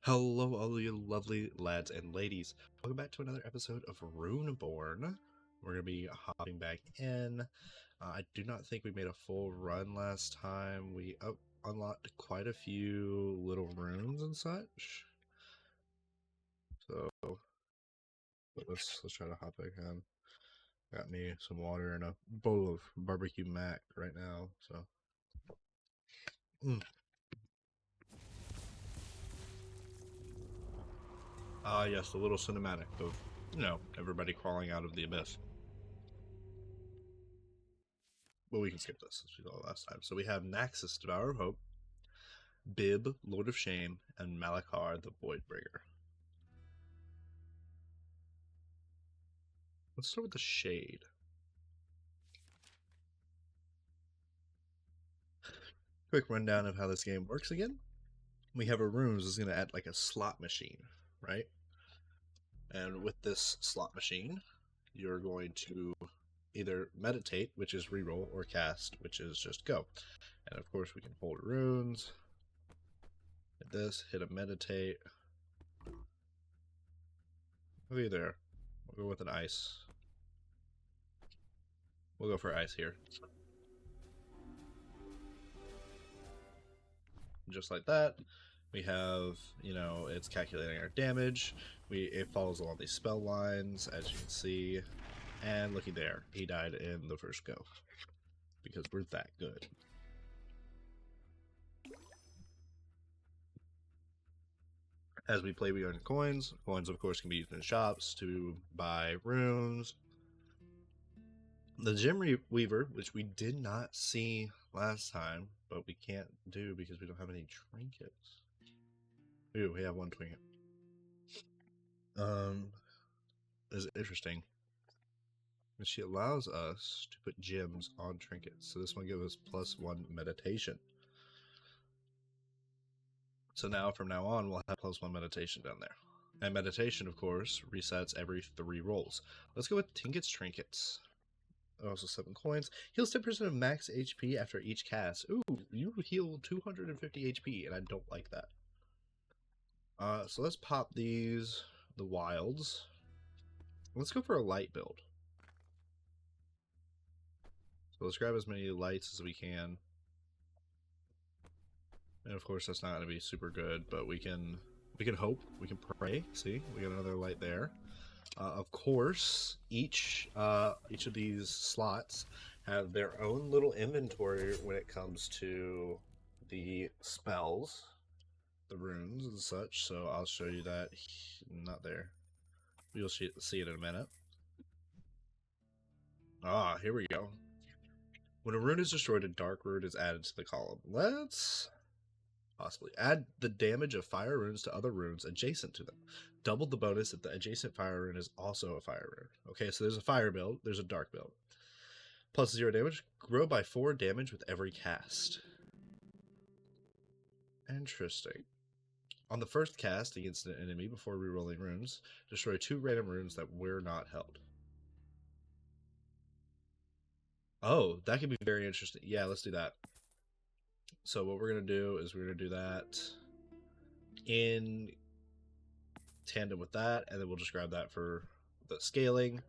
Hello, all you lovely lads and ladies. Welcome back to another episode of Runeborn. We're going to be hopping back in. I do not think we made a full run last time. We unlocked quite a few little runes and such. So let's try to hop back in. Got me some water and a bowl of barbecue mac right now. So. Yes, the little cinematic of, everybody crawling out of the abyss. But we can skip this as we saw last time. So we have Naxus, Devourer of Hope, Bib, Lord of Shame, and Malakar, the Voidbringer. Let's start with the Shade. Quick rundown of how this game works again. We have a runes is going to add like a slot machine, right? And with this slot machine, you're going to either meditate, which is reroll, or cast, which is just go. And of course, we can hold runes. Hit this, hit a meditate. Okay, there. We'll go with an ice. We'll go for ice here. Just like that. We have, it's calculating our damage. It follows along these spell lines, as you can see. And looky there, he died in the first go. Because we're that good. As we play, we earn coins. Coins, of course, can be used in shops to buy runes. The Gem Weaver, which we did not see last time, but we can't do because we don't have any trinkets. Ooh, we have one trinket. Is interesting. And she allows us to put gems on trinkets. So this one gives us +1 meditation. So now, from now on, we'll have +1 meditation down there. And meditation, of course, resets every 3 rolls. Let's go with Tinket's Trinkets. Also 7 coins. Heals 10% of max HP after each cast. Ooh, you heal 250 HP, and I don't like that. So let's pop these, the wilds. Let's go for a light build. So let's grab as many lights as we can. And of course, that's not going to be super good, but we can hope, we can pray. See, we got another light there. Of course, each of these slots have their own little inventory when it comes to the spells, the runes and such. So I'll show you that. Not there. You'll see it in a minute. Here we go. When a rune is destroyed, a dark rune is added to the column. Let's possibly add the damage of fire runes to other runes adjacent to them. Double the bonus if the adjacent fire rune is also a fire rune. Okay, so there's a fire build, there's a dark build. +0 damage, grow by 4 damage with every cast. Interesting. On the first cast against an enemy before rerolling runes, destroy 2 random runes that were not held. Oh, that could be very interesting. Yeah, let's do that. So what we're going to do is we're going to do that in tandem with that, and then we'll just grab that for the scaling.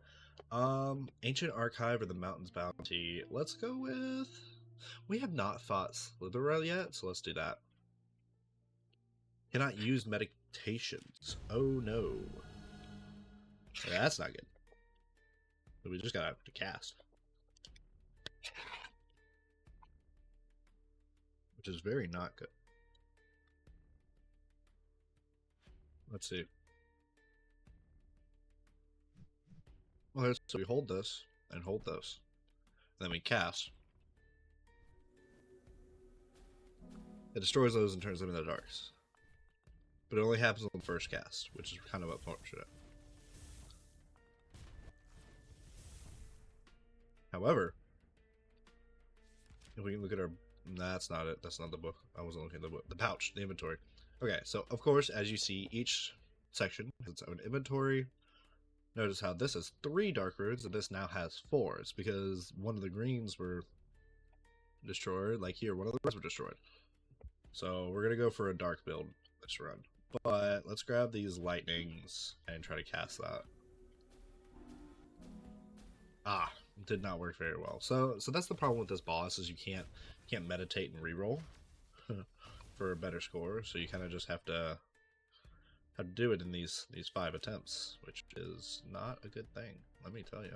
Ancient Archive or the Mountains Bounty. Let's go with... We have not fought Slitherell yet, so let's do that. Cannot use meditations. Oh no. Yeah, that's not good. But we just gotta have to cast. Which is very not good. Let's see. Okay, so we hold this, and hold this. Then we cast. It destroys those and turns them into darks. But it only happens on the first cast, which is kind of unfortunate. However, if we can look at our... That's not it. That's not the book. I wasn't looking at the book. The pouch, the inventory. Okay, so of course, as you see, each section has its own inventory. Notice how this has 3 dark runes and this now has 4. It's because one of the greens were destroyed. Like here, one of the reds were destroyed. So we're going to go for a dark build this run. But let's grab these lightnings and try to cast that. Ah, did not work very well. So that's the problem with this boss, is you can't meditate and reroll for a better score. So you kind of just have to do it in these 5 attempts, which is not a good thing, let me tell you.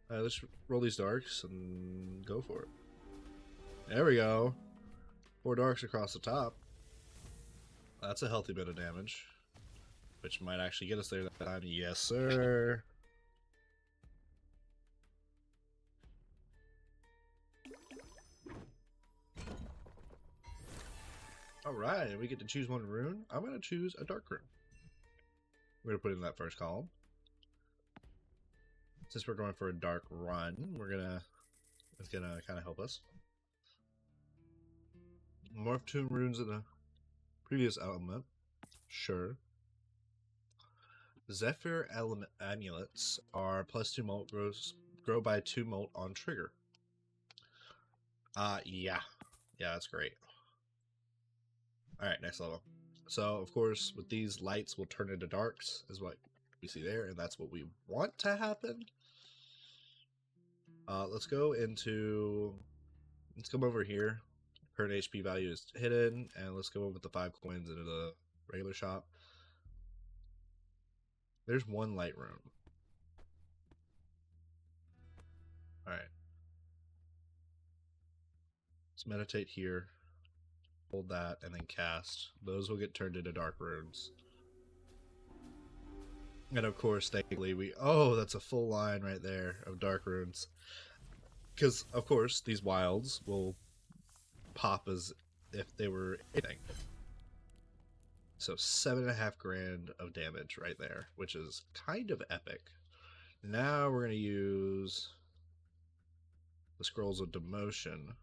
Alright, let's roll these darks and go for it. There we go. 4 darks across the top. That's a healthy bit of damage, which might actually get us there that time. Yes, sir. Alright, we get to choose one rune. I'm going to choose a dark rune. We're going to put it in that first column. Since we're going for a dark run, it's gonna kind of help us. Morph 2 runes in the previous element. Sure. Zephyr element amulets are +2 molt, grow by 2 molt on trigger. Yeah, that's great. Alright, next level. So, of course, with these, lights will turn into darks, is what we see there, and that's what we want to happen. Let's come over here. Current HP value is hidden, and let's go with the 5 coins into the regular shop. There's 1 light rune. Alright. Let's meditate here. Hold that, and then cast. Those will get turned into dark runes. And of course, thankfully, oh, that's a full line right there of dark runes. Because, of course, these wilds will pop as if they were anything. So 7.5 grand of damage right there, which is kind of epic. Now we're going to use the Scrolls of Demotion.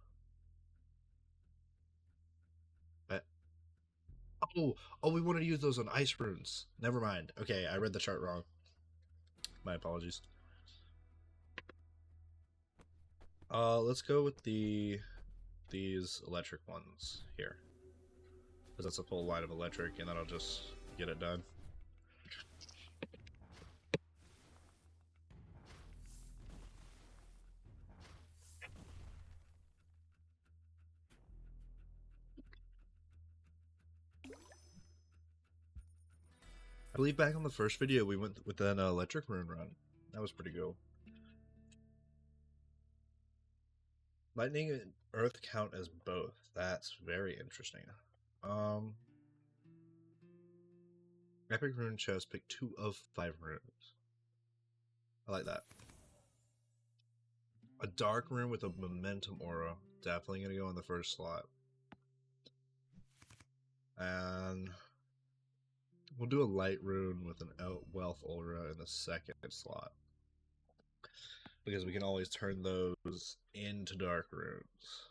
Oh, we want to use those on ice runes. Never mind. Okay, I read the chart wrong. My apologies. Let's go with these electric ones here, because that's a full line of electric, and that'll just get it done. I believe back on the first video we went with an electric rune run. That was pretty cool. Lightning and earth count as both. That's very interesting. Epic rune chest, pick 2 of 5 runes. I like that. A dark rune with a momentum aura. Definitely gonna go in the first slot. And we'll do a light rune with an wealth aura in the second slot, because we can always turn those into dark runes.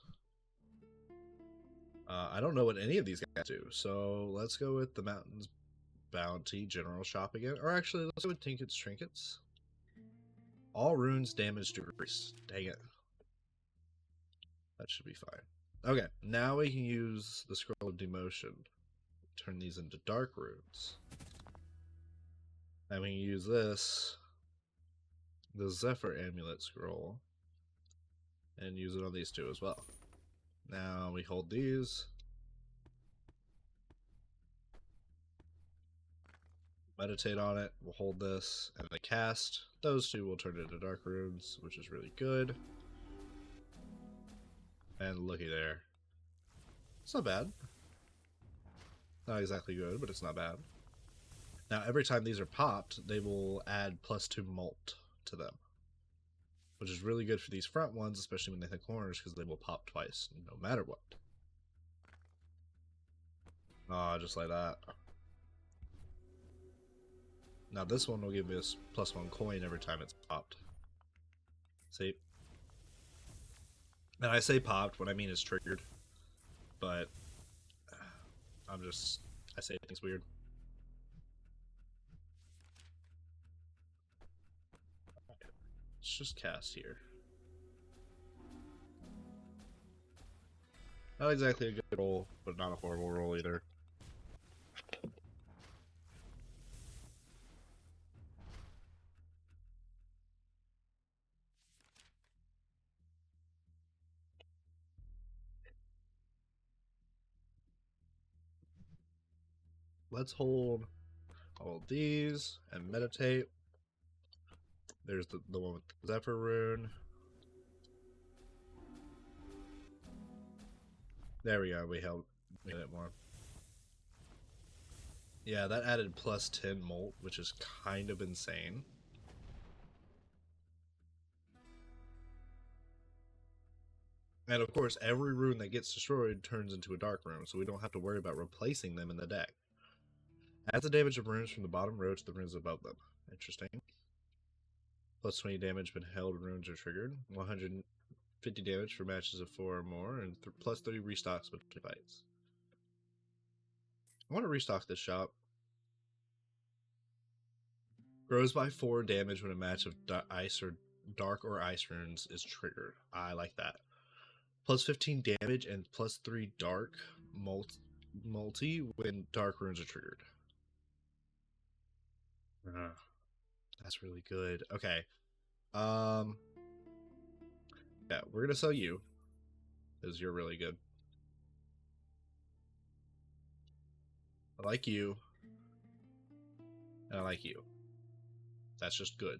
I don't know what any of these guys do, so let's go with the Mountains Bounty General Shop again. Or actually, let's go with Tinket's Trinkets. All runes damage decrease. Dang it. That should be fine. Okay, now we can use the Scroll of Demotion. Turn these into dark runes. And we can use this, the Zephyr Amulet Scroll, and use it on these 2 as well. Now we hold these. Meditate on it. We'll hold this, and then cast. Those 2 will turn into dark runes, which is really good. And looky there. It's not bad. Not exactly good, but it's not bad. Now, every time these are popped, they will add +2 molt to them, which is really good for these front ones, especially when they hit corners, because they will pop twice, no matter what. Just like that. Now this one will give us +1 coin every time it's popped. See? And I say popped when I mean it's triggered, but I say things weird. Let's just cast here. Not exactly a good roll, but not a horrible roll either. Let's hold all of these and meditate. There's the one with the Zephyr rune. There we go, we held it more. Yeah, that added plus 10 molt, which is kind of insane. And of course, every rune that gets destroyed turns into a dark rune, so we don't have to worry about replacing them in the deck. Adds the damage of runes from the bottom row to the runes above them. Interesting. Plus 20 damage when held runes are triggered. 150 damage for matches of 4 or more, and plus 30 restocks between fights. I want to restock this shop. Grows by 4 damage when a match of ice or dark or ice runes is triggered. I like that. Plus 15 damage and plus 3 dark multi when dark runes are triggered. That's really good. Okay. Yeah, we're gonna sell you because you're really good. I like you, and I like you. That's just good.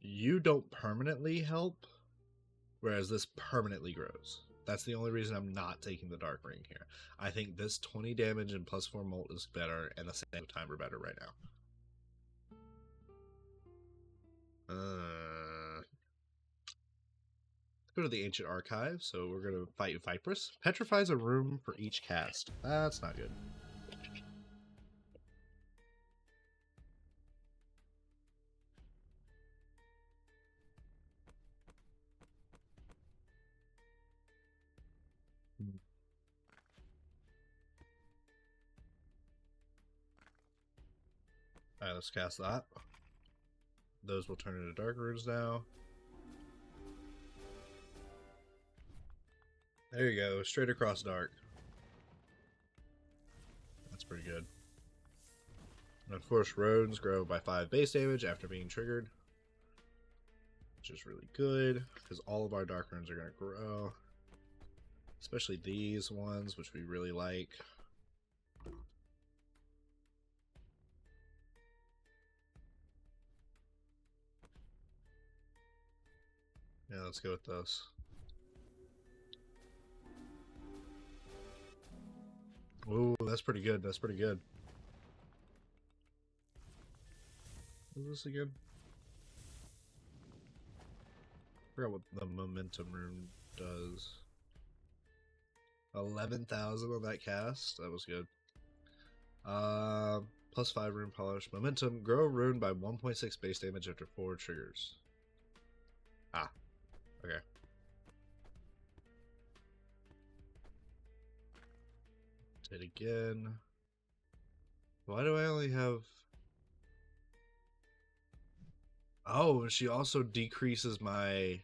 You don't permanently help, whereas this permanently grows. That's the only reason I'm not taking the Dark Ring here. I think this 20 damage and plus 4 molt is better, and the same time are better right now. Go to the Ancient Archive, so we're going to fight Vipress. Petrifies a room for each cast. That's not good. Alright, let's cast that. Those will turn into dark runes now. There you go, straight across dark. That's pretty good. And of course, runes grow by 5 base damage after being triggered, which is really good because all of our dark runes are going to grow, especially these ones, which we really like. Yeah, let's go with this. Ooh, that's pretty good. That's pretty good. What is this again? I forgot what the momentum rune does. 11,000 on that cast. That was good. Plus 5 rune polish. Momentum. Grow a rune by 1.6 base damage after 4 triggers. Ah. Okay. It again. Why do I only have... Oh, she also decreases my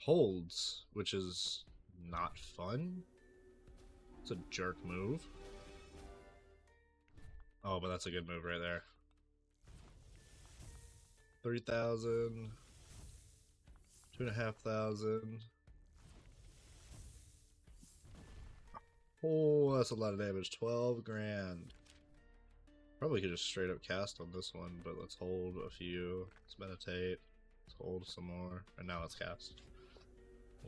holds, which is not fun. It's a jerk move. Oh, but that's a good move right there. 3,000. 2,500. Oh, that's a lot of damage. 12 grand. Probably could just straight up cast on this one, but let's hold a few. Let's meditate. Let's hold some more. And now let's cast.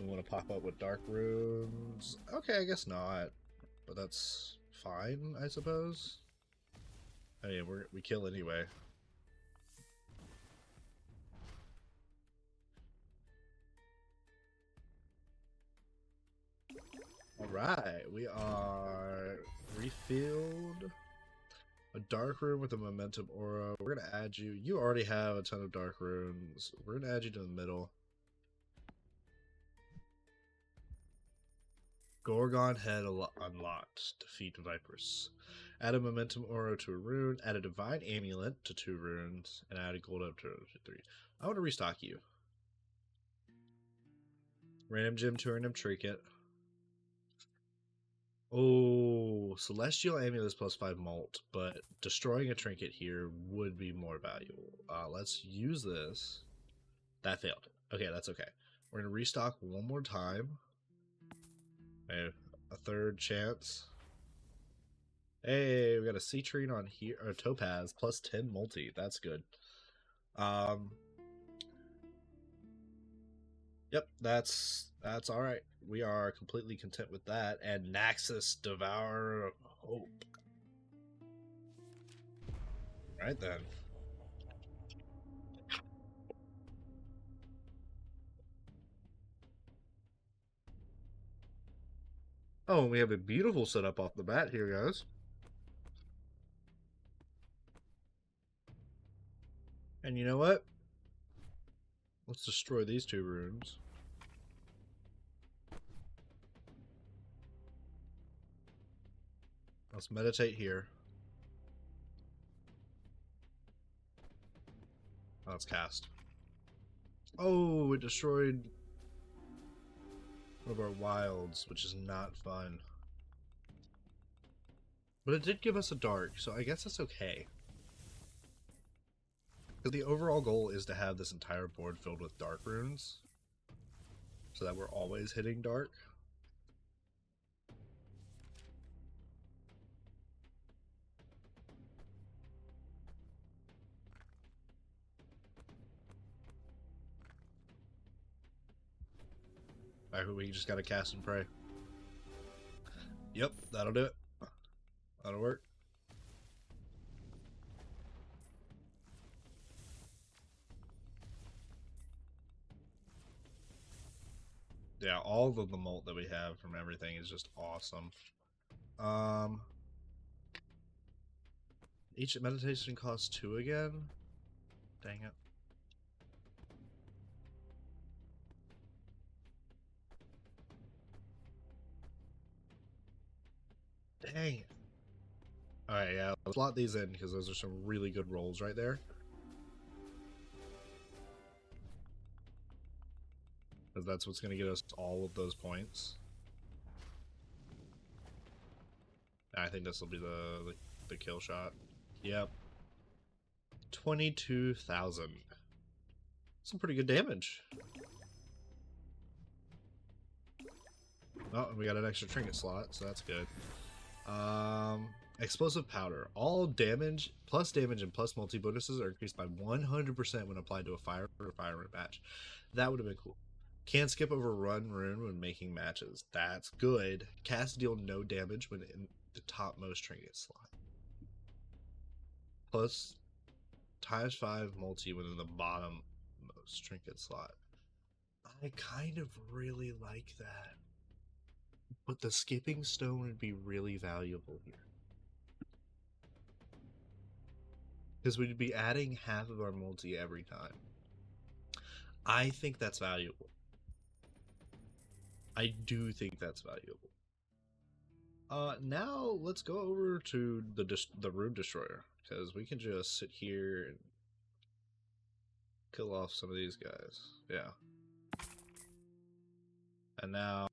We want to pop up with dark runes. Okay, I guess not. But that's fine, I suppose. I mean, we kill anyway. Alright, we are refilled. A dark rune with a momentum aura. We're gonna add you. You already have a ton of dark runes. We're gonna add you to the middle. Gorgon Head unlocked. Defeat Vipers. Add a momentum aura to a rune. Add a divine amulet to 2 runes. And add a gold up to 3. I want to restock you. Random gem to random trinket. Oh, Celestial Amulets plus 5 Malt, but destroying a trinket here would be more valuable. Let's use this. That failed. Okay, that's okay. We're going to restock one more time. Okay, a third chance. Hey, we got a Citrine on here, or Topaz, plus 10 multi. That's good. Yep, that's all right. We are completely content with that. And Naxxus, Devourer of Hope. Right then. Oh, we have a beautiful setup off the bat here, guys. And you know what? Let's destroy these 2 runes. Let's meditate here. Let's cast. Oh, it destroyed one of our wilds, which is not fun. But it did give us a dark, so I guess that's okay. Because the overall goal is to have this entire board filled with dark runes, so that we're always hitting dark. Alright, we just gotta cast and pray. Yep, that'll do it. That'll work. Yeah, all of the malt that we have from everything is just awesome. Each meditation costs 2 again? Dang it. Dang it. Alright, yeah, let's slot these in because those are some really good rolls right there. Because that's what's going to get us all of those points. I think this will be the kill shot. Yep. 22,000. Some pretty good damage. Oh, and we got an extra trinket slot, so that's good. Explosive powder. All damage, and plus multi bonuses are increased by 100% when applied to a fire or fireman match. That would have been cool. Can skip over run rune when making matches. That's good. Cast deal no damage when in the topmost trinket slot. Plus ×5 multi when in the bottom most trinket slot. I kind of really like that. But the skipping stone would be really valuable here. Because we'd be adding half of our multi every time. I think that's valuable. I do think that's valuable. Now let's go over to the Rune Destroyer. Because we can just sit here and kill off some of these guys. Yeah. And now,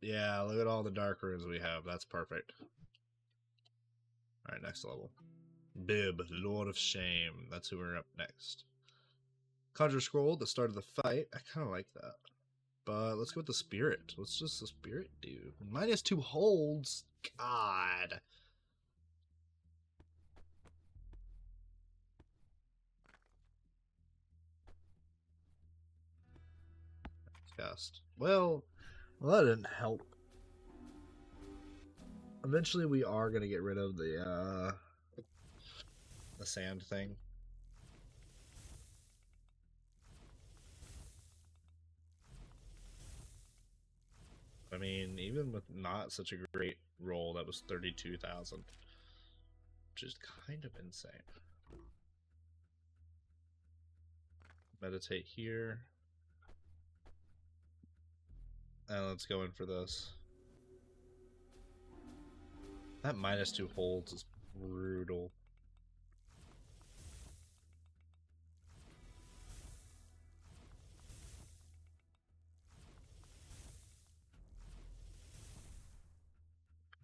yeah, look at all the dark runes we have. That's perfect. Alright, next level. Bib, Lord of Shame. That's who we're up next. Conjure Scroll at the start of the fight. I kind of like that. But let's go with the Spirit. What's just the Spirit do? -2 holds? God. Cast. Well, that didn't help. Eventually we are going to get rid of the sand thing. I mean, even with not such a great roll, that was 32,000. Which is kind of insane. Meditate here. And let's go in for this. That -2 holds is brutal.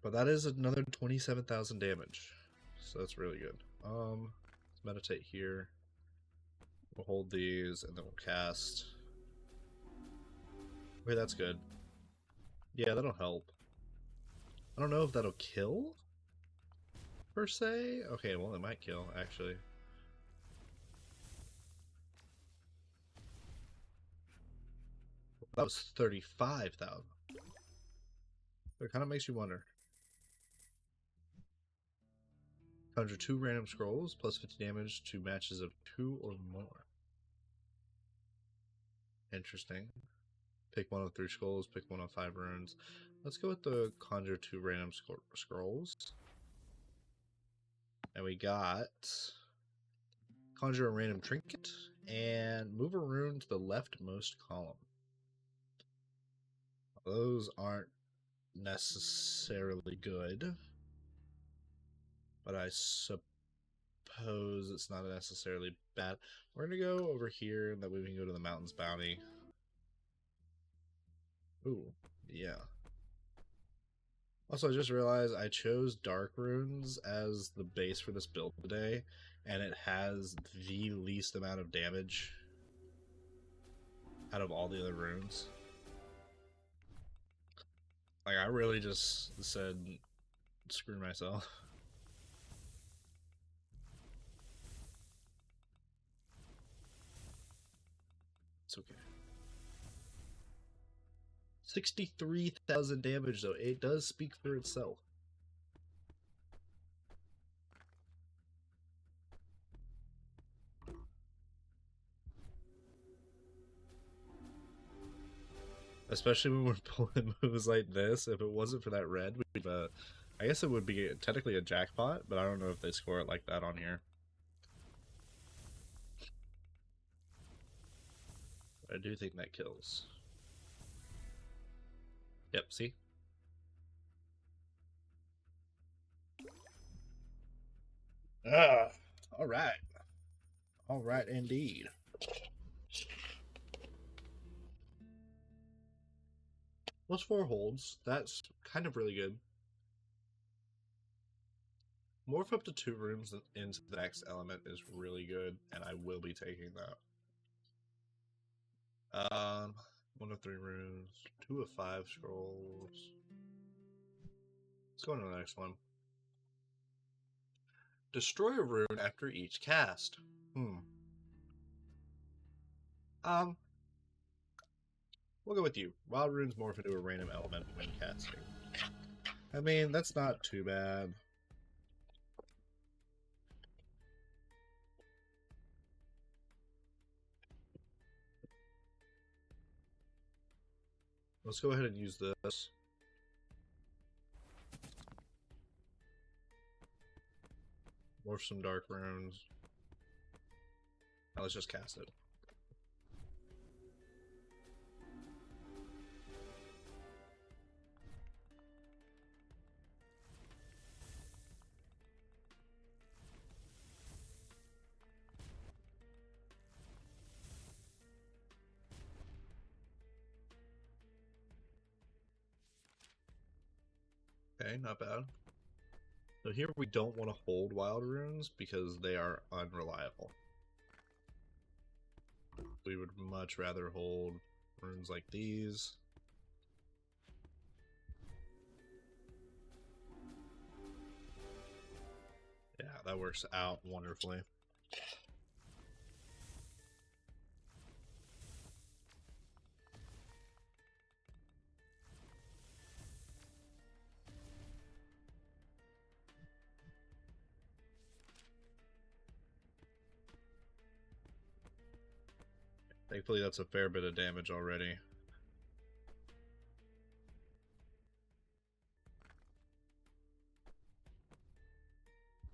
But that is another 27,000 damage. So that's really good. Let's meditate here. We'll hold these and then we'll cast. Okay, that's good. Yeah, that'll help. I don't know if that'll kill, per se. Okay, well, it might kill, actually. That was 35,000. It kind of makes you wonder. Conjure 2 random scrolls, plus 50 damage to matches of 2 or more. Interesting. Pick one of 3 scrolls, pick one of 5 runes. Let's go with the conjure 2 random scrolls. And we got conjure a random trinket and move a rune to the leftmost column. Those aren't necessarily good, but I suppose it's not necessarily bad. We're gonna go over here, that way we can go to the mountain's bounty. Ooh, yeah. Also, I just realized I chose dark runes as the base for this build today, and it has the least amount of damage out of all the other runes. Like, I really just said, screw myself. It's okay. 63,000 damage, though. It does speak for itself. Especially when we're pulling moves like this. If it wasn't for that red, we'd, I guess it would be technically a jackpot, but I don't know if they score it like that on here. But I do think that kills. Yep, see? Ah, alright. Alright indeed. Plus 4 holds. That's kind of really good. Morph up to 2 rooms into the next element is really good, and I will be taking that. 1 of 3 runes, 2 of 5 scrolls. Let's go on to the next one. Destroy a rune after each cast. We'll go with you. Wild runes morph into a random element when casting. I mean, that's not too bad. Let's go ahead and use this. Morph some dark runes. Now let's just cast it. Okay, not bad. So here we don't want to hold wild runes because they are unreliable. We would much rather hold runes like these. Yeah, that works out wonderfully. Thankfully, that's a fair bit of damage already.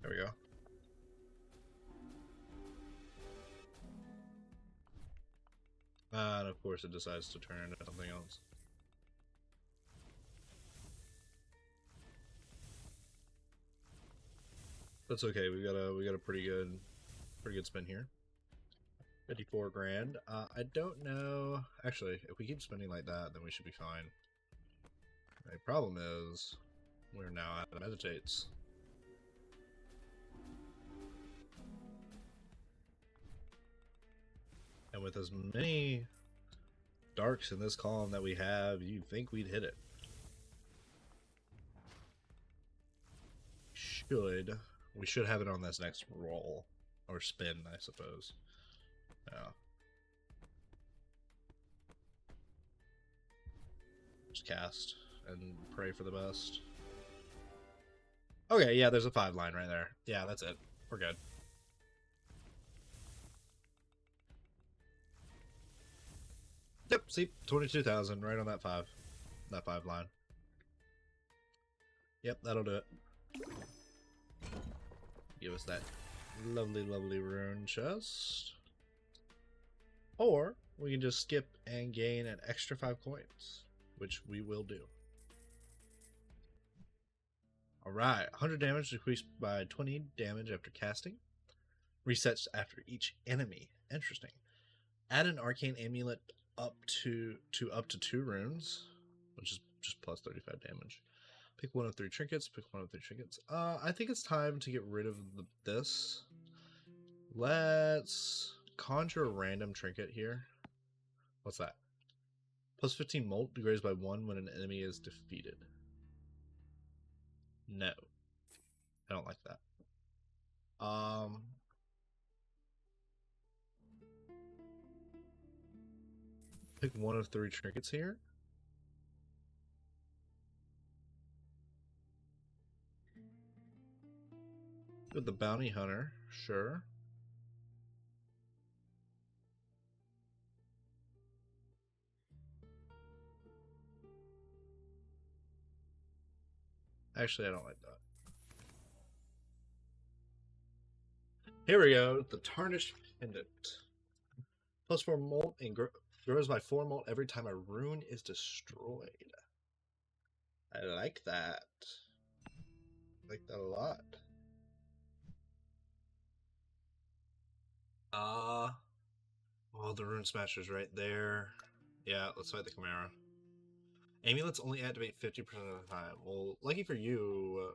There we go. And of course it decides to turn into something else. That's okay. We got a pretty good spin here. 54 grand. I don't know. Actually, if we keep spending like that, then we should be fine. The problem is We're now out of meditates. And with as many darks in this column that we have, you'd think we'd hit it. We should have it on this next roll. Or spin, I suppose. Yeah. Just cast and pray for the best. Okay, yeah, there's a 5 line right there. Yeah, that's it. We're good. Yep, see, 22,000 right on that 5 line. Yep, that'll do it. Give us that lovely, lovely rune chest. Or we can just skip and gain an extra 5 coins, which we will do. Alright, 100 damage decreased by 20 damage after casting. Resets after each enemy. Interesting. Add an arcane amulet up to 2 runes, which is just plus 35 damage. Pick one of 3 trinkets. I think it's time to get rid of this. Let's conjure a random trinket here. What's that? Plus 15 molt degrades by 1 when an enemy is defeated. No. I don't like that. Pick one of 3 trinkets here. With the bounty hunter, sure. Actually, I don't like that. Here we go. The Tarnished Pendant. Plus 4 molt and grows by 4 molt every time a rune is destroyed. I like that. I like that a lot. Oh, the Rune Smasher's right there. Yeah, let's fight the Chimera. Amulets only activate 50% of the time. Well, lucky for you,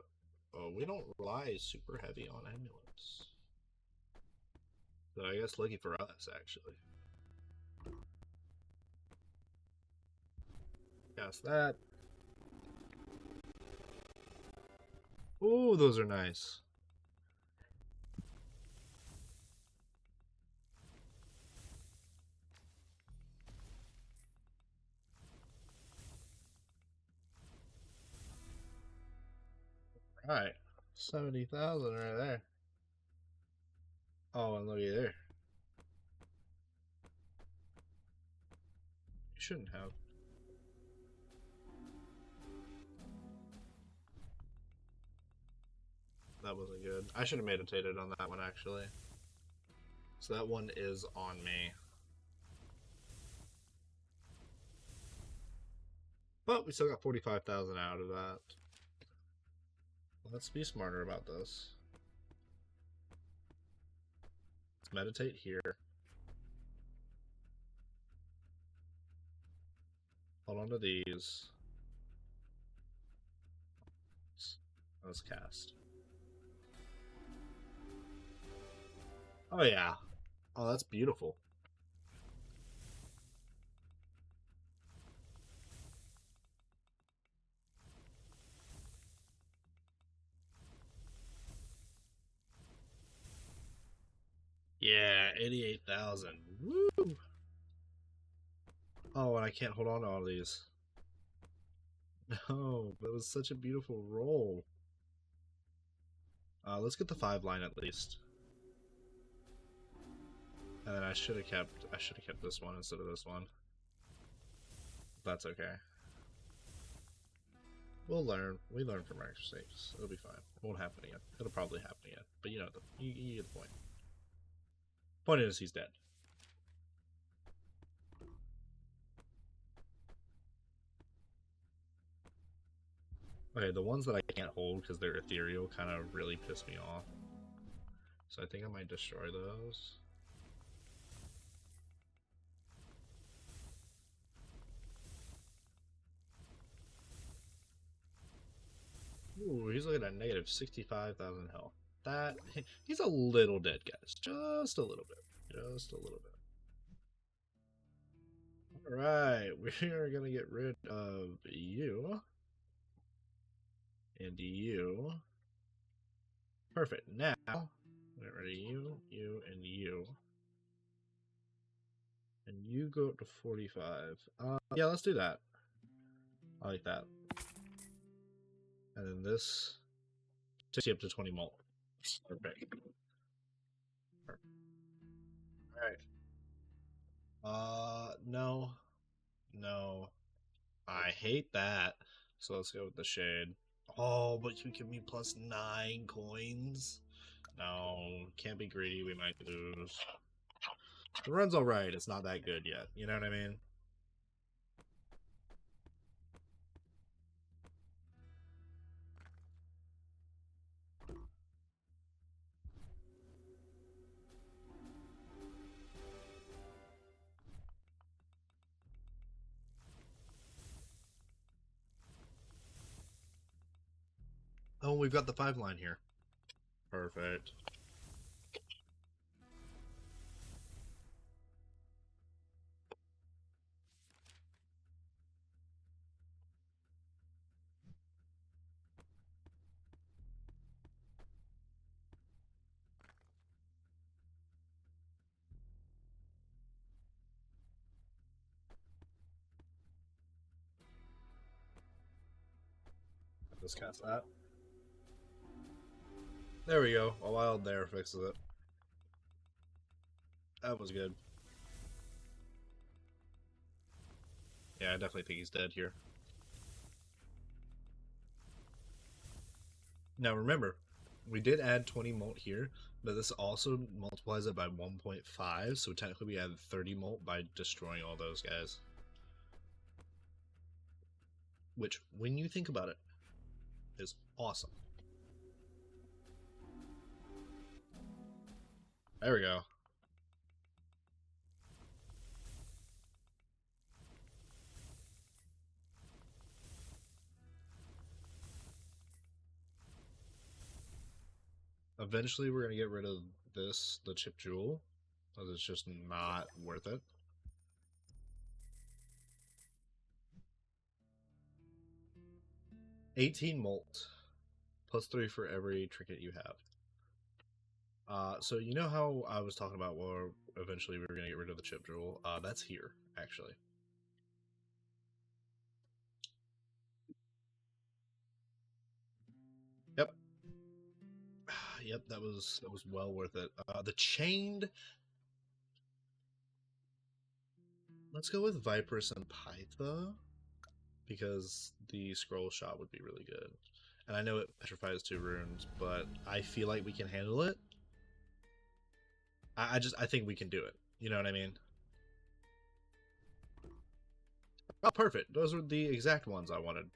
we don't rely super heavy on amulets. So I guess lucky for us, actually. Cast that. Ooh, those are nice. Alright. 70,000 right there. Oh, and looky there. You shouldn't have. That wasn't good. I should have meditated on that one, actually. So that one is on me. But we still got 45,000 out of that. Let's be smarter about this. Let's meditate here. Hold on to these. Let's cast. Oh yeah. Oh, that's beautiful. Yeah, 88,000. Woo! Oh, and I can't hold on to all these. No, that was such a beautiful roll. Let's get the 5 line at least. And then I should have kept this one instead of this one. That's okay. We'll learn. We learn from our mistakes. It'll be fine. It won't happen again. It'll probably happen again. But you know, you get the point. Point is, he's dead. Okay, the ones that I can't hold because they're ethereal kind of really piss me off. So I think I might destroy those. Ooh, he's looking at negative 65,000 health. That he's a little dead, guys. Just a little bit. Just a little bit. All right, we are gonna get rid of you and you. Perfect. Now, get rid of you, you, and you. And you go up to 45. Yeah, let's do that. I like that. And then this takes you up to 20 molt. Perfect. Alright. No. No. I hate that. So let's go with the shade. Oh, but you give me plus 9 coins? No, can't be greedy, we might lose. The run's alright, it's not that good yet. You know what I mean? Oh, we've got the 5 line here. Perfect. Just cast that. There we go. A wild there fixes it. That was good. Yeah, I definitely think he's dead here. Now remember, we did add 20 molt here, but this also multiplies it by 1.5, so technically we added 30 molt by destroying all those guys. Which, when you think about it, is awesome. There we go. Eventually we're going to get rid of this, the chip jewel, because it's just not worth it. $18 molt, plus 3 for every trinket you have. So you know how I was talking about where eventually we were going to get rid of the chip jewel? That's here, actually. Yep. Yep, that was well worth it. The chained. Let's go with Viperous and Pytha, because the scroll shot would be really good. And I know it petrifies 2 runes, but I feel like we can handle it. I think we can do it. You know what I mean? Oh, perfect. Those were the exact ones I wanted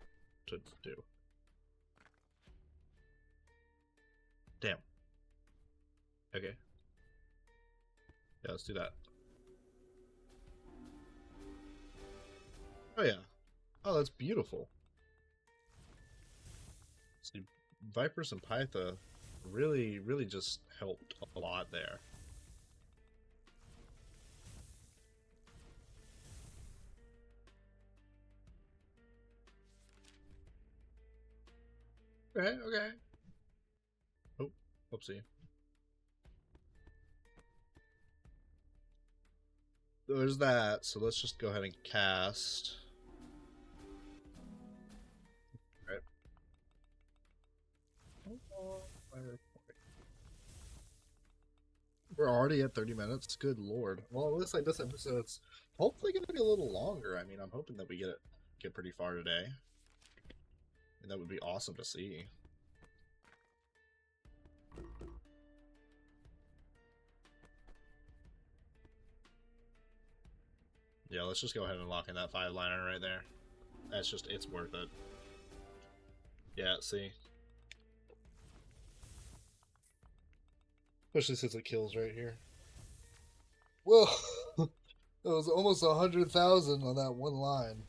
to do. Damn. Okay. Yeah, let's do that. Oh, yeah. Oh, that's beautiful. See, Viperous and Pytha really, really just helped a lot there. Okay, okay. Oh, whoopsie. There's that, so let's just go ahead and cast. Right. We're already at 30 minutes. Good lord. Well, it looks like this episode's hopefully going to be a little longer. I mean, I'm hoping that we get pretty far today. And that would be awesome to see. Yeah, let's just go ahead and lock in that 5-liner right there. That's just, it's worth it. Yeah, see? Especially since it kills right here. Whoa! That was almost 100,000 on that one line.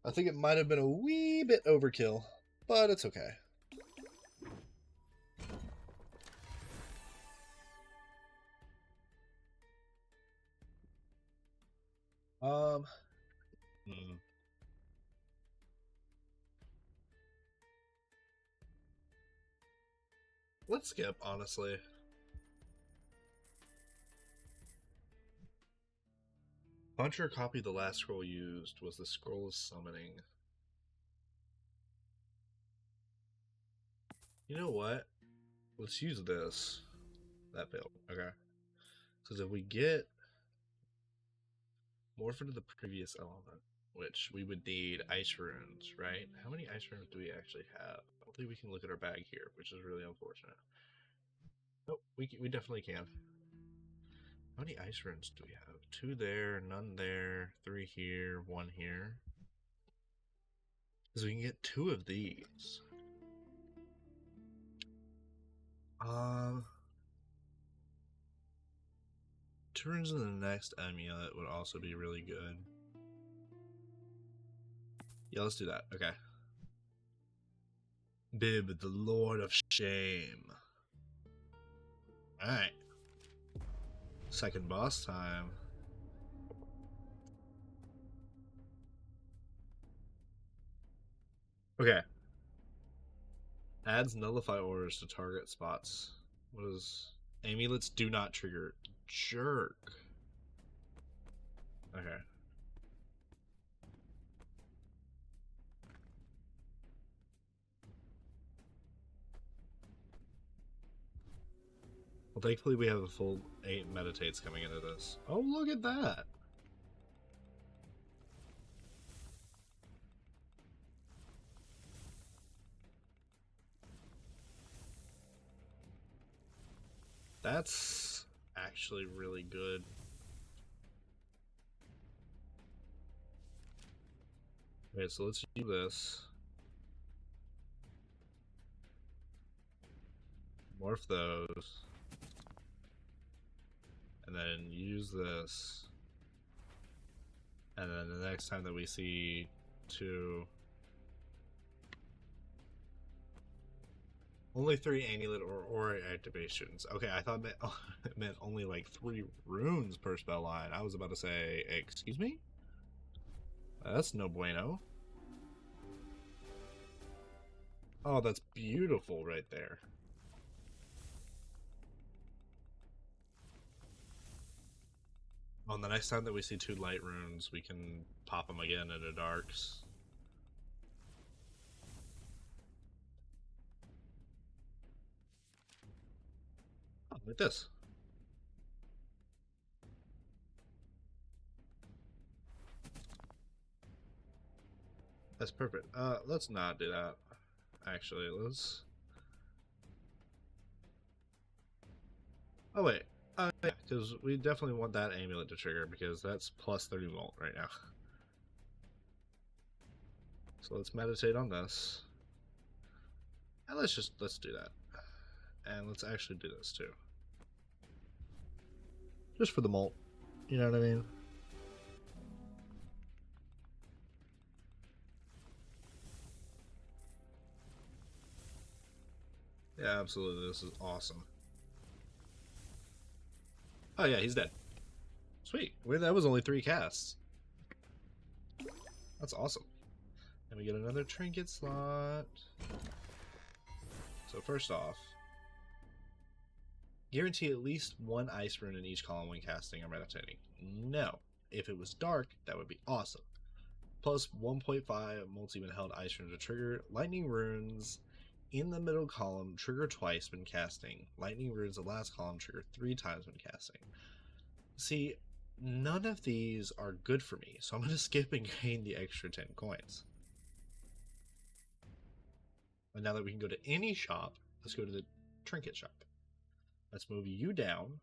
I think it might have been a wee bit overkill. but it's okay. Um, let's skip, honestly. Puncher copied the last scroll used was the scroll of summoning. You know what? Let's use this. That failed. Okay. Because if we get morph into the previous element, which we would need ice runes, right? How many ice runes do we actually have? I don't think we can look at our bag here, which is really unfortunate. Nope, we definitely can. How many ice runes do we have? 2 there, none there, 3 here, 1 here. Because we can get 2 of these. Um, 2 runes in the next amulet would also be really good. Yeah, let's do that. Okay. Bib, the Lord of Shame. Alright. Second boss time. Okay. Adds nullify orders to target spots. What is... Amulets do not trigger. Jerk. Okay. Well, thankfully we have a full 8 meditates coming into this. Oh, look at that! That's actually really good. Okay, so let's do this. Morph those. And then use this. And then the next time that we see 2... Only 3 amulet or aura activations. Okay, I thought it meant only like 3 runes per spell line. I was about to say, excuse me? That's no bueno. Oh, that's beautiful right there. Well, the next time that we see 2 light runes, we can pop them again into darks. Oh, like this. That's perfect. Let's not do that. Actually, let's... Oh, wait. Yeah, because we definitely want that amulet to trigger, because that's plus 30 volt right now. So let's meditate on this. And let's do that. And let's actually do this, too. Just for the molt. You know what I mean? Yeah, absolutely. This is awesome. Oh, yeah, he's dead. Sweet. Wait, that was only 3 casts. That's awesome. And we get another trinket slot. So first off, guarantee at least 1 ice rune in each column when casting or meditating. No. If it was dark, that would be awesome. Plus 1.5 multi when held ice rune to trigger. Lightning runes in the middle column trigger twice when casting. Lightning runes the last column trigger 3 times when casting. See, none of these are good for me, so I'm going to skip and gain the extra 10 coins. And now that we can go to any shop, let's go to the trinket shop. Let's move you down.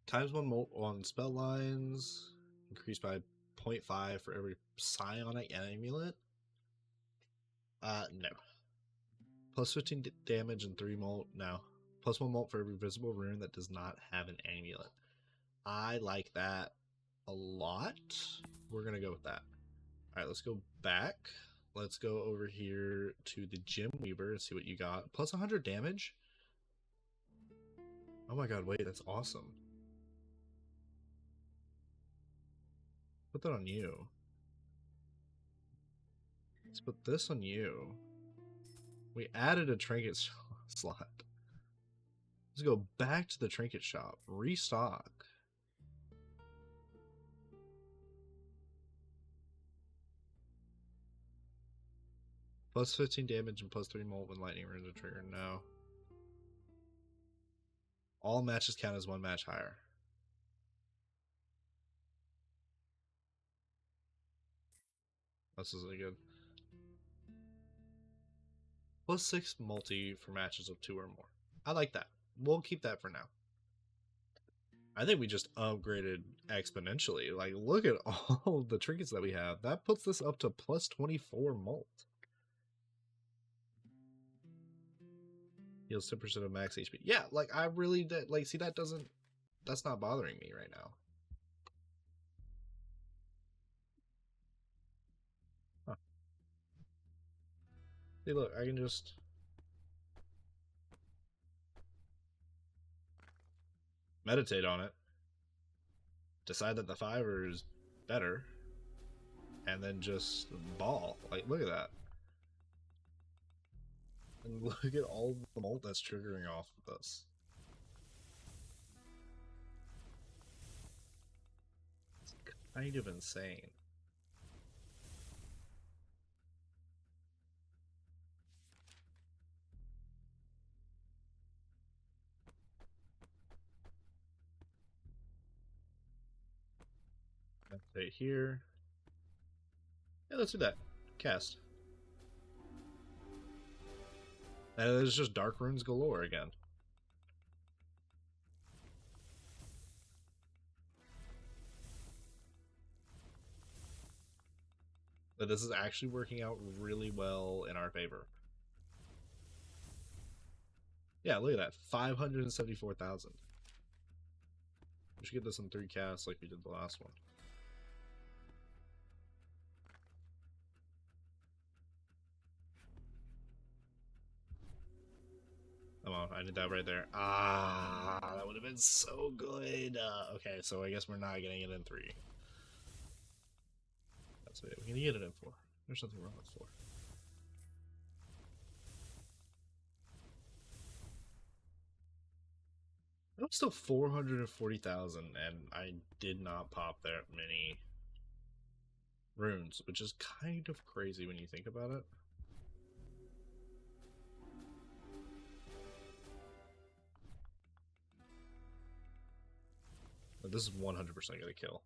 Times 1 molt on spell lines. Increased by 0.5 for every psionic amulet. No. Plus 15 damage and 3 molt. No. Plus 1 molt for every visible rune that does not have an amulet. I like that a lot. We're going to go with that. Alright, let's go back. Let's go over here to the Gym Weaver and see what you got. Plus 100 damage? Oh my god, wait, that's awesome. Put that on you. Let's put this on you. We added a trinket slot. Let's go back to the trinket shop. Restock. Plus 15 damage and plus 3 molt when lightning runes are triggered. No. All matches count as one match higher. This is really good. Plus 6 multi for matches of 2 or more. I like that. We'll keep that for now. I think we just upgraded exponentially. Like, look at all the trinkets that we have. That puts this up to plus 24 molt. Heals 10% of max HP. Yeah, like, I really did. Like, see, that's not bothering me right now. Huh. See, look, I can just... meditate on it. Decide that the 5er is better. And then just ball. Like, look at that. And look at all the molt that's triggering off of this. It's kind of insane. Right here. Yeah, let's do that. Cast. And there's just dark runes galore again. But this is actually working out really well in our favor. Yeah, look at that. 574,000. We should get this in 3 casts like we did the last one. Come on, I did that right there. Ah, that would have been so good. Okay, so I guess we're not getting it in 3. That's it. We can get it in 4. There's nothing wrong with 4. I'm still 440,000, and I did not pop that many runes, which is kind of crazy when you think about it. But this is 100% gonna kill.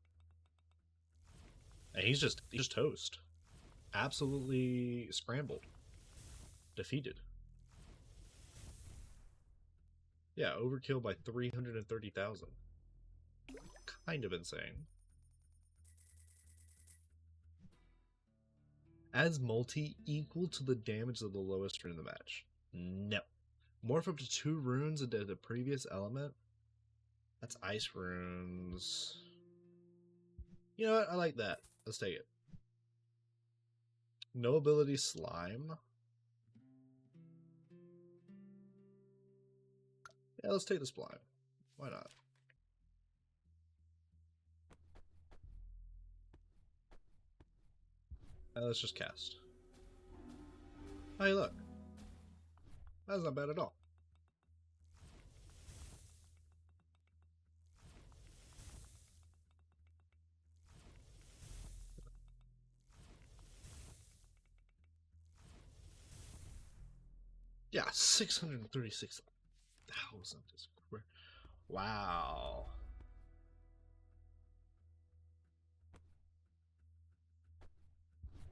And he's just toast. Absolutely scrambled. Defeated. Yeah, overkill by 330,000. Kind of insane. Adds multi equal to the damage of the lowest rune in the match. No. Morph up to 2 runes into the previous element. That's ice runes. You know what? I like that. Let's take it. No ability slime. Yeah, let's take the slime. Why not? Let's just cast. Hey, look. That's not bad at all. Yeah, 636,000 is great. Wow.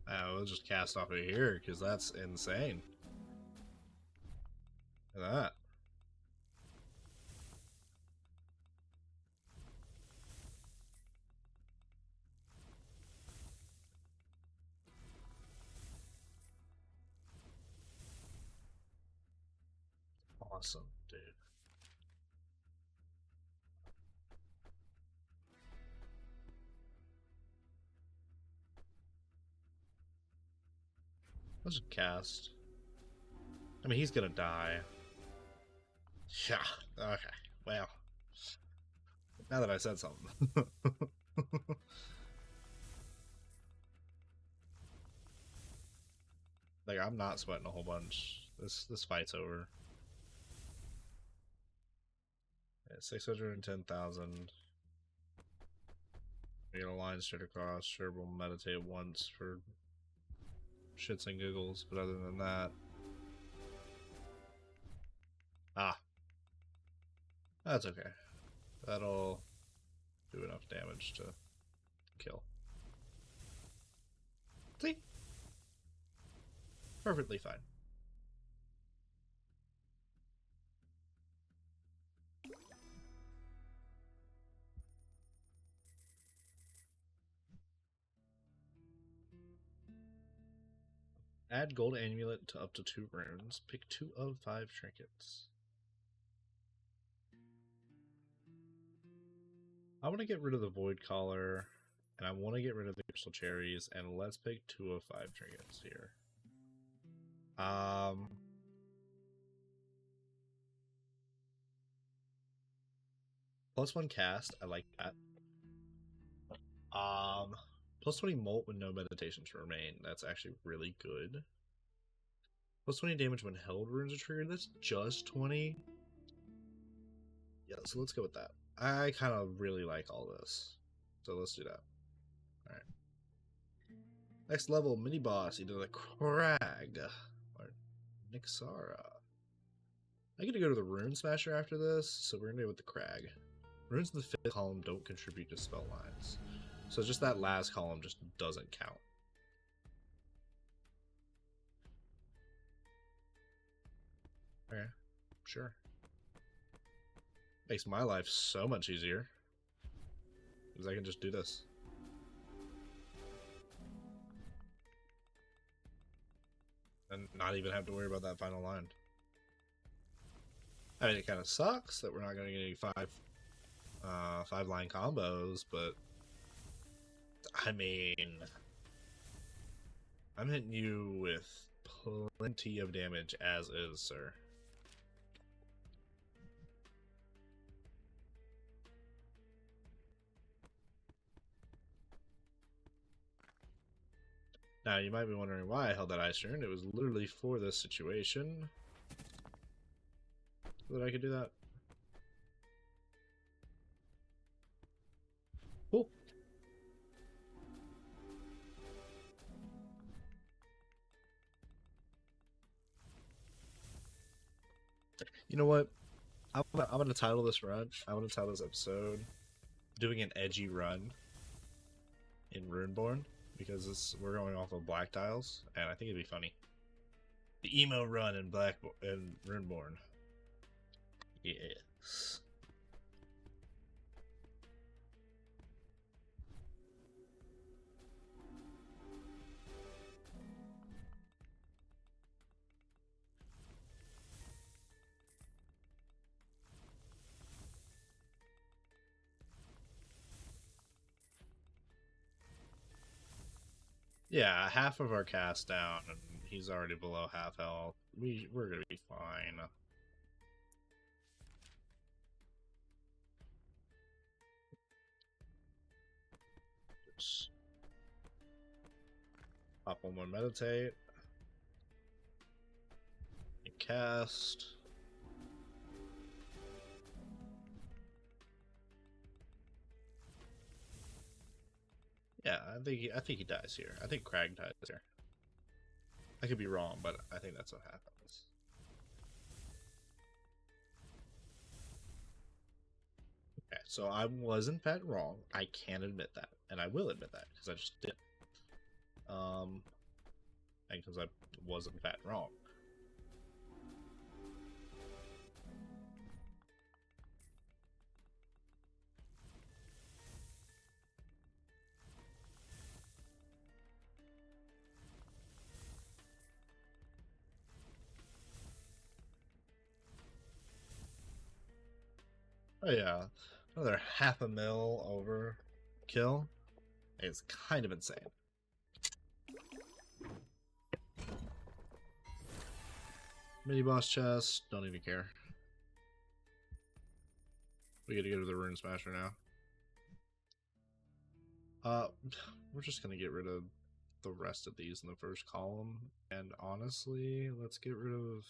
We'll just cast off of here because that's insane. Look at that. Awesome, dude. Let's just cast. I mean, he's gonna die. Yeah. Okay. Well. Now that I said something. Like, I'm not sweating a whole bunch. This fight's over. Yeah, 610,000. We get a line straight across. Sure, we'll meditate once for shits and giggles, but other than that. Ah. That's okay. That'll do enough damage to kill. See? Perfectly fine. Add gold amulet to up to 2 runes. Pick 2 of 5 trinkets. I want to get rid of the void collar, and I want to get rid of the crystal cherries, and let's pick 2 of 5 trinkets here. +1 cast, I like that. +20 molt with no meditation to remain. That's actually really good. +20 damage when held runes are triggered. That's just 20. Yeah, so let's go with that. I kind of really like all this. So let's do that. Alright. Next level, mini boss, either the Crag or Nixara. I get to go to the Rune Smasher after this, so we're gonna go with the Crag. Runes in the 5th column don't contribute to spell lines. So just that last column just doesn't count. Okay, sure. Makes my life so much easier. Because I can just do this. And not even have to worry about that final line. I mean, it kind of sucks that we're not going to get any 5-line combos, but I mean, I'm hitting you with plenty of damage as is, sir. Now, you might be wondering why I held that ice rune. It was literally for this situation. So that I could do that. Cool. You know what? I'm gonna title this run. I'm gonna title this episode "Doing an Edgy Run" in Runeborn, because we're going off of black tiles, and I think it'd be funny. The emo run in Runeborn. Yes. Yeah, half of our cast down, and he's already below half health. We're gonna be fine. Just pop one more meditate. And cast. Yeah, I think he dies here. I think Crag dies here. I could be wrong, but I think that's what happens. Okay, so I was in fact wrong. I can admit that, and I will admit that because I just did. And because I was in fact wrong. Oh yeah, another half a mil overkill is kind of insane. Mini boss chest. Don't even care. We gotta go to the Rune Smasher now. We're just gonna get rid of the rest of these in the first column. And honestly, let's get rid of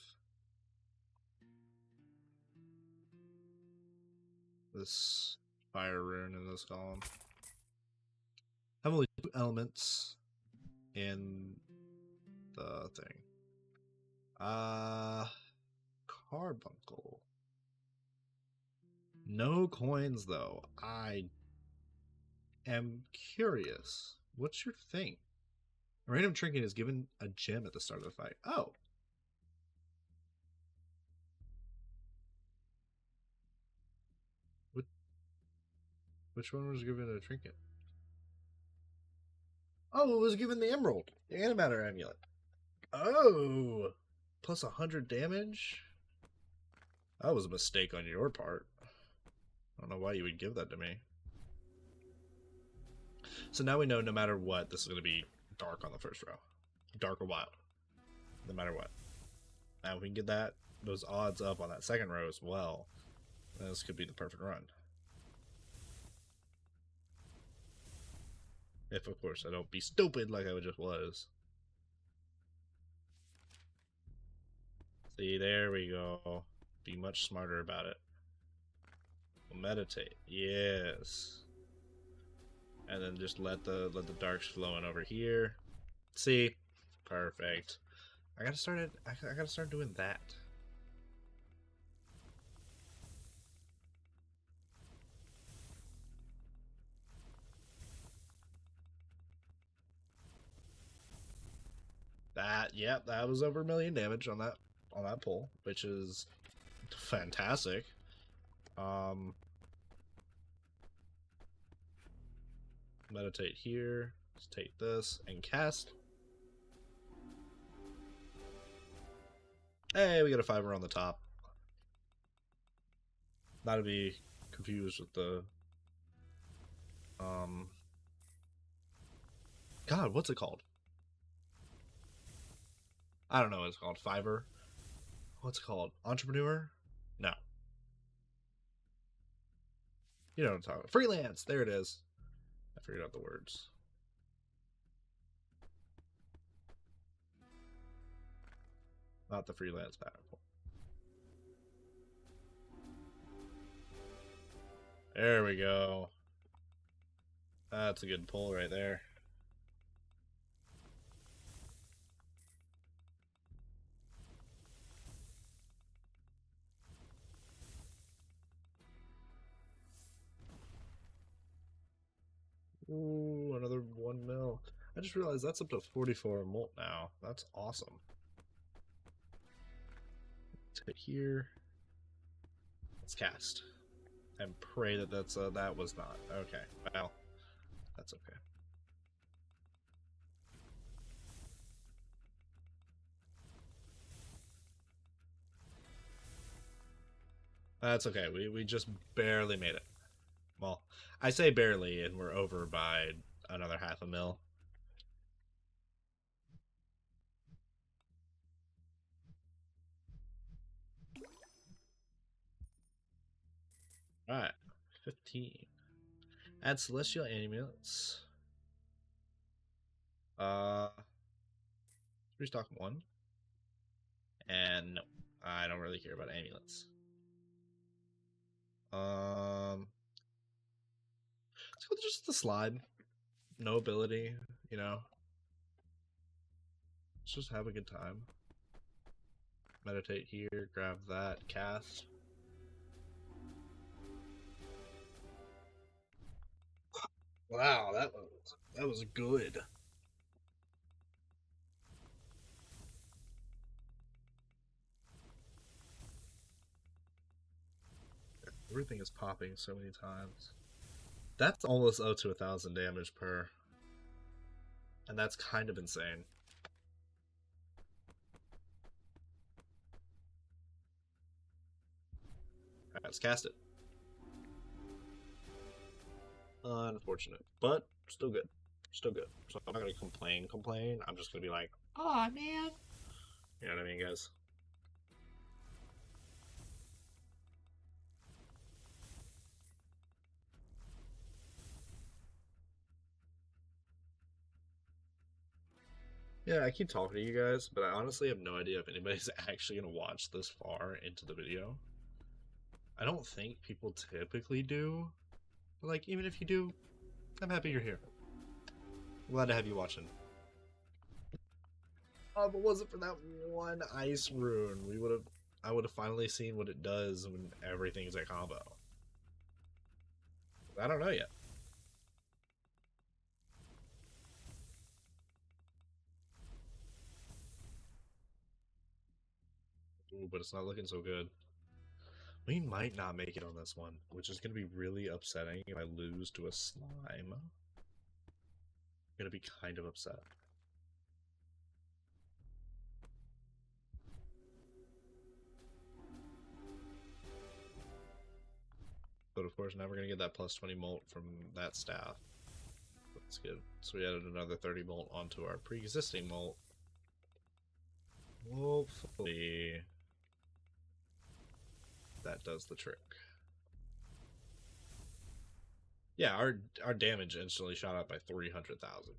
this fire rune in this column. Have only 2 elements in the thing. Carbuncle. No coins though. I am curious. What's your thing? A random trinket is given a gem at the start of the fight. Oh. Which one was given a trinket? Oh, it was given the emerald. The antimatter amulet. Oh. Plus 100 damage? That was a mistake on your part. I don't know why you would give that to me. So now we know no matter what, this is going to be dark on the first row. Dark or wild. No matter what. Now if we can get those odds up on that second row as well, this could be the perfect run. If, of course, I don't be stupid like I just was. See, there we go. Be much smarter about it. Meditate. Yes. And then just let the darks flow in over here. See? Perfect. I gotta start doing that. Yep, that was over 1 million damage on that pull, which is fantastic. Meditate here. Let's take this and cast. Hey, we got a 5er on the top. Not to be confused with the God, what's it called? I don't know what it's called. 5er. What's it called? Entrepreneur? No. You know what I'm talking about. Freelance. There it is. I figured out the words. Not the freelance powerful. There we go. That's a good pull right there. Ooh, another 1 mil. I just realized that's up to 44 molt now. That's awesome. Let's hit here. Let's cast. And pray that that was not. Okay, well, that's okay. That's okay. We just barely made it. Well, I say barely, and we're over by another 0.5 mil. Alright, 15. Add celestial amulets. Restock 1. And no, I don't really care about amulets. Let's go just the slide. No ability, you know. Let's just have a good time. Meditate here, grab that, cast. Wow, that was good. Everything is popping so many times. That's almost up to 1,000 damage per. And that's kind of insane. Alright, let's cast it. Unfortunate, but still good. Still good. So I'm not gonna complain. I'm just gonna be like, oh man. You know what I mean, guys? Yeah, I keep talking to you guys, but I honestly have no idea if anybody's actually going to watch this far into the video. I don't think people typically do. But, like, even if you do, I'm happy you're here. Glad to have you watching. Oh, but was it for that one ice rune, I would have finally seen what it does when everything's at combo. I don't know yet. Ooh, but it's not looking so good. We might not make it on this one, which is going to be really upsetting if I lose to a slime. I'm going to be kind of upset. But of course, now we're going to get that plus 20 molt from that staff. That's good. So we added another 30 molt onto our pre-existing molt. Hopefully that does the trick. Yeah, our damage instantly shot up by 300,000.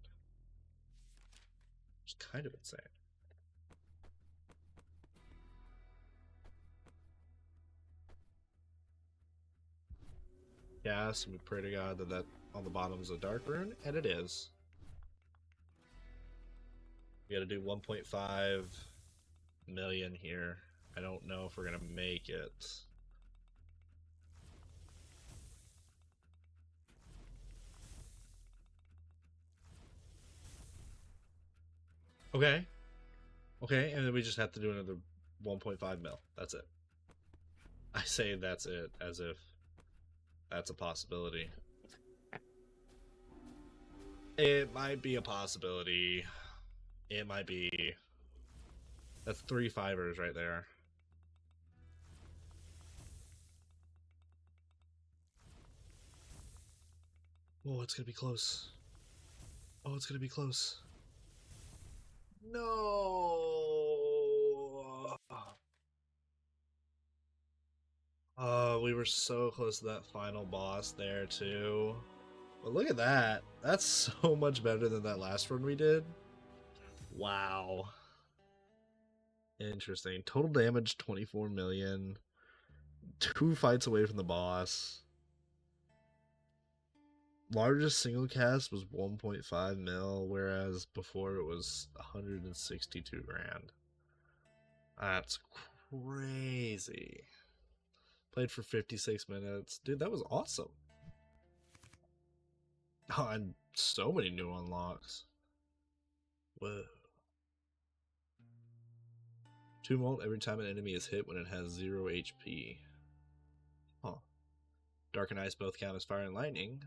It's kind of insane. Yes, we pray to God that on the bottom is a dark rune, and it is. We got to do 1.5 million here. I don't know if we're gonna make it. Okay. Okay, and then we just have to do another 1.5 mil. That's it. I say that's it as if that's a possibility. It might be a possibility. It might be. That's 3 fivers right there. Oh, it's gonna be close. Oh, it's gonna be close. No. We were so close to that final boss there too. But look at that. That's so much better than that last run we did. Wow. Interesting. Total damage 24 million. 2 fights away from the boss. Largest single cast was 1.5 mil, whereas before it was 162 grand. That's crazy. Played for 56 minutes. Dude, that was awesome. Oh, and so many new unlocks. Whoa. 2 molt every time an enemy is hit when it has 0 HP. Huh. Dark and Ice both count as fire and lightning.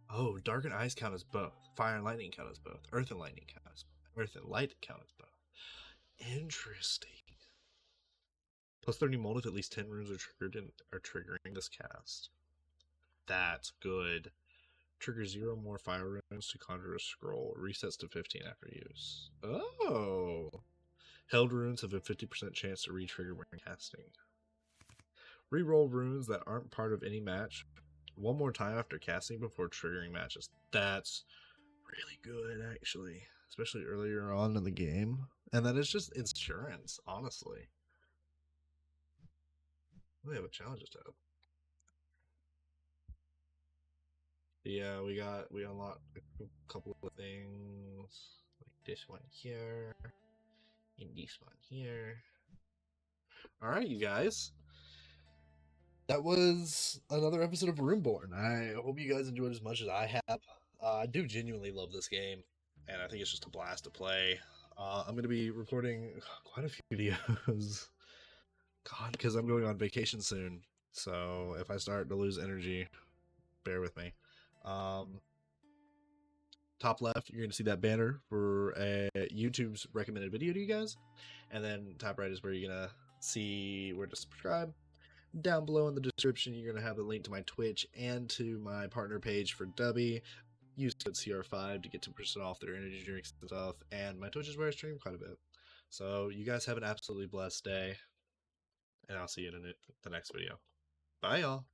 Oh, Dark and Ice count as both. Fire and lightning count as both. Earth and lightning count as both. Earth and light count as both. Interesting. Plus 30 molt if at least 10 runes are triggering this cast. That's good. Trigger 0 more fire runes to conjure a scroll. Resets to 15 after use. Oh. Held runes have a 50% chance to re-trigger when casting. Reroll runes that aren't part of any match one more time after casting before triggering matches. That's really good, actually. Especially earlier on in the game. And that is just insurance, honestly. We have a challenge tab. Yeah, we unlocked a couple of things. Like this one here. And this one here. Alright, you guys. That was another episode of Runeborn. I hope you guys enjoyed as much as I have. I do genuinely love this game, and I think it's just a blast to play. I'm going to be recording quite a few videos. God, because I'm going on vacation soon. So if I start to lose energy, bear with me. Top left, you're going to see that banner for YouTube's recommended video to you guys. And then top right is where you're going to see where to subscribe. Down below in the description, you're going to have the link to my Twitch and to my partner page for Dubby. Use code CR5 to get 2% off their energy drinks and stuff. And my Twitch is where I stream quite a bit. So you guys have an absolutely blessed day. And I'll see you in the next video. Bye, y'all.